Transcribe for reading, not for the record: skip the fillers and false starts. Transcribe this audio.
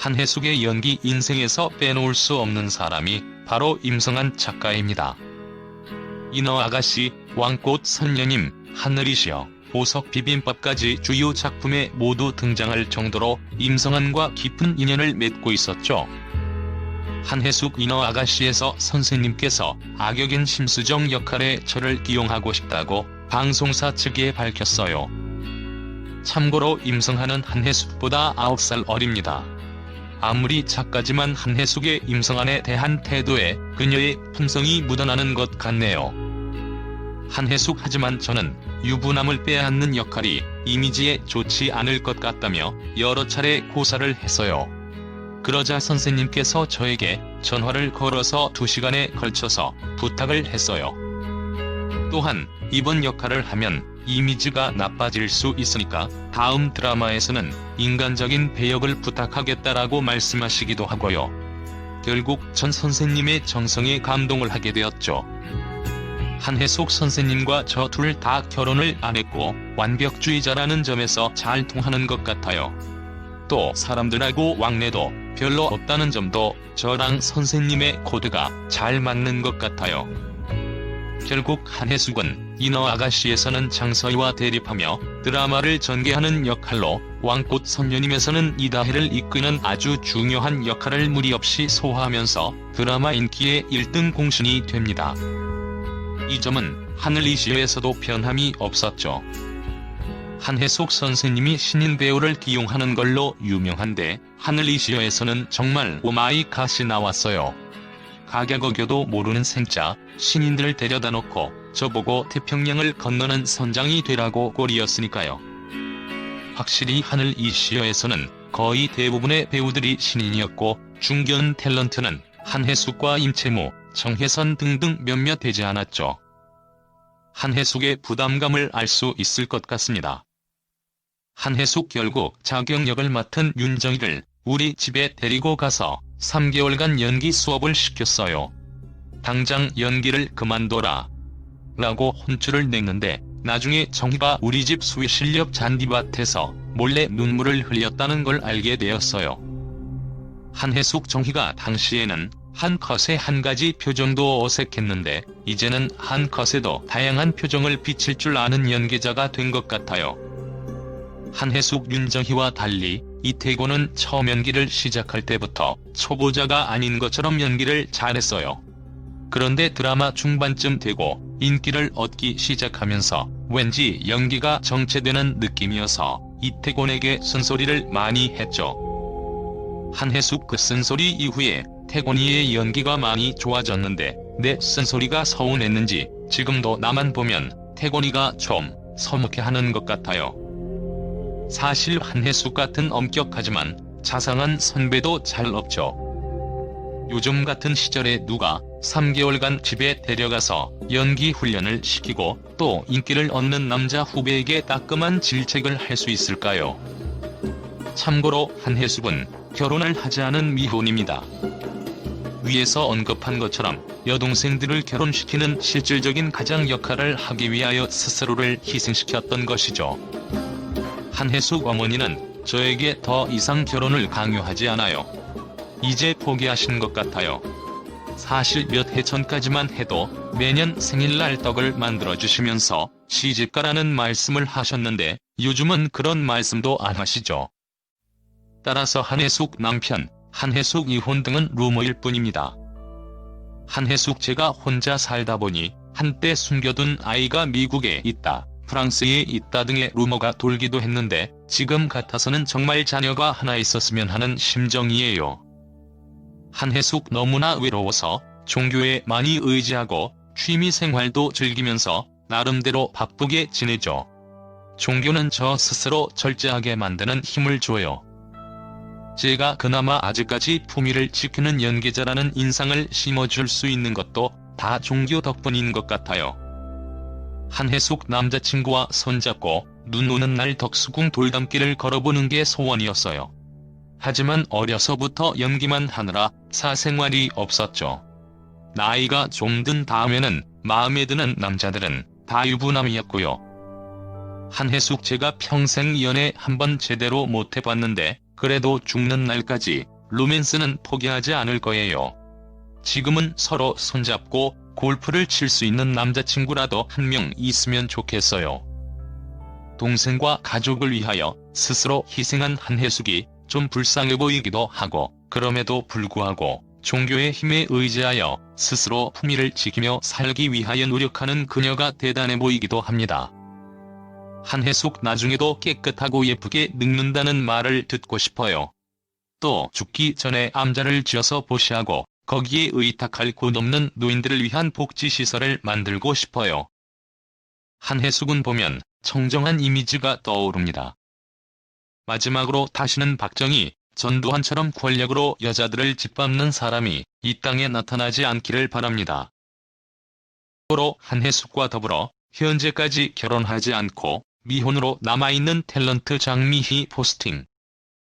한혜숙의 연기 인생에서 빼놓을 수 없는 사람이 바로 임성한 작가입니다. 인어 아가씨, 왕꽃 선녀님, 하늘이시여, 보석 비빔밥까지 주요 작품에 모두 등장할 정도로 임성한과 깊은 인연을 맺고 있었죠. 한혜숙 인어 아가씨에서 선생님께서 악역인 심수정 역할에 저를 기용하고 싶다고 방송사 측에 밝혔어요. 참고로 임성한은 한혜숙보다 9살 어립니다. 아무리 작가지만 한혜숙의 임성한에 대한 태도에 그녀의 품성이 묻어나는 것 같네요. 한혜숙 하지만 저는 유부남을 빼앗는 역할이 이미지에 좋지 않을 것 같다며 여러 차례 고사를 했어요. 그러자 선생님께서 저에게 전화를 걸어서 2시간에 걸쳐서 부탁을 했어요. 또한 이번 역할을 하면 이미지가 나빠질 수 있으니까 다음 드라마에서는 인간적인 배역을 부탁하겠다라고 말씀하시기도 하고요. 결국 전 선생님의 정성에 감동을 하게 되었죠. 한혜숙 선생님과 저 둘 다 결혼을 안 했고 완벽주의자라는 점에서 잘 통하는 것 같아요. 또 사람들하고 왕래도 별로 없다는 점도 저랑 선생님의 코드가 잘 맞는 것 같아요. 결국 한혜숙은 인어 아가씨에서는 장서희와 대립하며 드라마를 전개하는 역할로 왕꽃 선녀님에서는 이다혜를 이끄는 아주 중요한 역할을 무리 없이 소화하면서 드라마 인기의 1등 공신이 됩니다. 이 점은 하늘이시여에서도 변함이 없었죠. 한혜숙 선생님이 신인 배우를 기용하는 걸로 유명한데 하늘이시여에서는 정말 오마이갓이 나왔어요. 가격어교도 모르는 생짜 신인들을 데려다 놓고 저보고 태평양을 건너는 선장이 되라고 꼴이었으니까요. 확실히 하늘이시여에서는 거의 대부분의 배우들이 신인이었고 중견 탤런트는 한혜숙과 임채무, 정혜선 등등 몇몇 되지 않았죠. 한혜숙의 부담감을 알 수 있을 것 같습니다. 한혜숙 결국 자경역을 맡은 윤정희를 우리 집에 데리고 가서 3개월간 연기 수업을 시켰어요. 당장 연기를 그만둬라 라고 혼쭐을 냈는데 나중에 정희가 우리 집 수위실력 잔디밭에서 몰래 눈물을 흘렸다는 걸 알게 되었어요. 한혜숙 정희가 당시에는 한 컷에 한 가지 표정도 어색했는데 이제는 한 컷에도 다양한 표정을 비칠 줄 아는 연기자가 된 것 같아요. 한혜숙 윤정희와 달리 이태곤은 처음 연기를 시작할 때부터 초보자가 아닌 것처럼 연기를 잘했어요. 그런데 드라마 중반쯤 되고 인기를 얻기 시작하면서 왠지 연기가 정체되는 느낌이어서 이태곤에게 쓴소리를 많이 했죠. 한혜숙 그 쓴소리 이후에 태곤이의 연기가 많이 좋아졌는데 내 쓴소리가 서운했는지 지금도 나만 보면 태곤이가 좀 서먹해하는 것 같아요. 사실 한혜숙 같은 엄격하지만 자상한 선배도 잘 없죠. 요즘 같은 시절에 누가 3개월간 집에 데려가서 연기 훈련을 시키고 또 인기를 얻는 남자 후배에게 따끔한 질책을 할 수 있을까요? 참고로 한혜숙은 결혼을 하지 않은 미혼입니다. 위에서 언급한 것처럼 여동생들을 결혼시키는 실질적인 가장 역할을 하기 위하여 스스로를 희생시켰던 것이죠. 한혜숙 어머니는 저에게 더 이상 결혼을 강요하지 않아요. 이제 포기하신 것 같아요. 사실 몇 해 전까지만 해도 매년 생일날 떡을 만들어주시면서 시집가라는 말씀을 하셨는데 요즘은 그런 말씀도 안 하시죠. 따라서 한혜숙 남편, 한혜숙 이혼 등은 루머일 뿐입니다. 한혜숙 제가 혼자 살다 보니 한때 숨겨둔 아이가 미국에 있다, 프랑스에 있다 등의 루머가 돌기도 했는데 지금 같아서는 정말 자녀가 하나 있었으면 하는 심정이에요. 한혜숙 너무나 외로워서 종교에 많이 의지하고 취미생활도 즐기면서 나름대로 바쁘게 지내죠. 종교는 저 스스로 절제하게 만드는 힘을 줘요. 제가 그나마 아직까지 품위를 지키는 연기자라는 인상을 심어줄 수 있는 것도 다 종교 덕분인 것 같아요. 한혜숙 남자친구와 손잡고 눈 오는 날 덕수궁 돌담길을 걸어보는 게 소원이었어요. 하지만 어려서부터 연기만 하느라 사생활이 없었죠. 나이가 좀 든 다음에는 마음에 드는 남자들은 다 유부남이었고요. 한혜숙 제가 평생 연애 한번 제대로 못 해봤는데 그래도 죽는 날까지 로맨스는 포기하지 않을 거예요. 지금은 서로 손잡고 골프를 칠 수 있는 남자친구라도 한 명 있으면 좋겠어요. 동생과 가족을 위하여 스스로 희생한 한혜숙이 좀 불쌍해 보이기도 하고, 그럼에도 불구하고 종교의 힘에 의지하여 스스로 품위를 지키며 살기 위하여 노력하는 그녀가 대단해 보이기도 합니다. 한혜숙 나중에도 깨끗하고 예쁘게 늙는다는 말을 듣고 싶어요. 또 죽기 전에 암자를 지어서 보시하고 거기에 의탁할 곳 없는 노인들을 위한 복지시설을 만들고 싶어요. 한혜숙은 보면 청정한 이미지가 떠오릅니다. 마지막으로 다시는 박정희, 전두환처럼 권력으로 여자들을 짓밟는 사람이 이 땅에 나타나지 않기를 바랍니다. 로 한혜숙과 더불어 현재까지 결혼하지 않고 미혼으로 남아있는 탤런트 장미희 포스팅.